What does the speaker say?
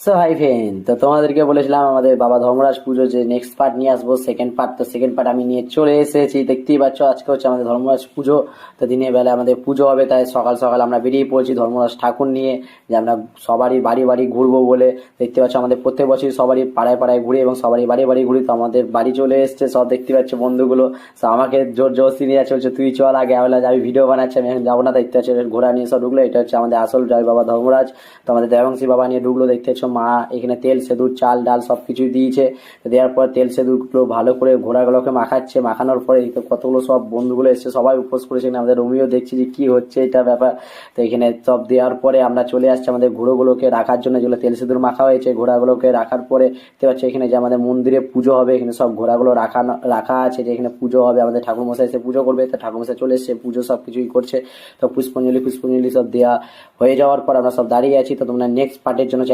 So hi friend, তো তোমাদেরকে বলেছিলাম আমাদের বাবা ধর্মরাজ পুজো যে নেক্সট পার্ট নিয়ে আসবো, সেকেন্ড পার্ট। তো সেকেন্ড পার্ট আমি নিয়ে চলে এসেছি, দেখতেই পাচ্ছ। আজকে হচ্ছে আমাদের ধর্মরাজ পুজো। তো দিনের বেলা আমাদের পুজো হবে, তাই সকাল সকাল আমরা বেরিয়ে পড়েছি ধর্মরাজ ঠাকুর নিয়ে, যে আমরা সবারই বাড়ি বাড়ি ঘুরবো বলে। দেখতে পাচ্ছ আমাদের প্রত্যেক বছরই সবারই পাড়ায় পাড়ায় ঘুরি এবং সবারই বাড়ি বাড়ি ঘুরি। তো আমাদের বাড়ি চলে এসছে সব, দেখতে পাচ্ছ বন্ধুগুলো। তো আমাকে জোর জবরদস্তি নিয়ে যাচ্ছে, বলছে তুই চল আগে। আমি ভিডিও বানাচ্ছি, আমি এখন যাবো না। দেখতে পাচ্ছ ঘোড়া নিয়ে সব ঢুকলো। এটা হচ্ছে আমাদের আসল জয় বাবা ধর্মরাজ। তো আমাদের দেবাংশী বাবা নিয়ে ঢুকলো, দেখতে পাচ্ছ। মা এখানে তেল সেঁদুর চাল ডাল সব কিছুই দিয়েছে। তো দেওয়ার পর তেল সেঁদুরগুলো ভালো করে ঘোড়াগুলোকে মাখাচ্ছে। মাখানোর পরে এই তো কতগুলো সব বন্ধুগুলো এসছে, সবাই উপোস করেছে। এখানে আমাদের রোমিও দেখছি যে কি হচ্ছে এটা ব্যাপার। তো এখানে সব দেওয়ার পরে আমরা চলে আসছি আমাদের ঘোড়াগুলোকে রাখার জন্য, যেগুলো তেল সেঁদুর মাখা হয়েছে। ঘোড়াগুলোকে রাখার পরে দেখতে পাচ্ছি এখানে যে আমাদের মন্দিরে পুজো হবে, এখানে সব ঘোড়াগুলো রাখা আছে, যে এখানে পুজো হবে। আমাদের ঠাকুরমশাই এসে পুজো করবে। তো ঠাকুরমশাই চলে এসছে, পুজো সব কিছুই করছে। তো পুষ্পাঞ্জলি সব দেওয়া হয়ে যাওয়ার পর আমরা সব দাঁড়িয়ে আছি। তো তোমরা নেক্সট পার্টের জন্য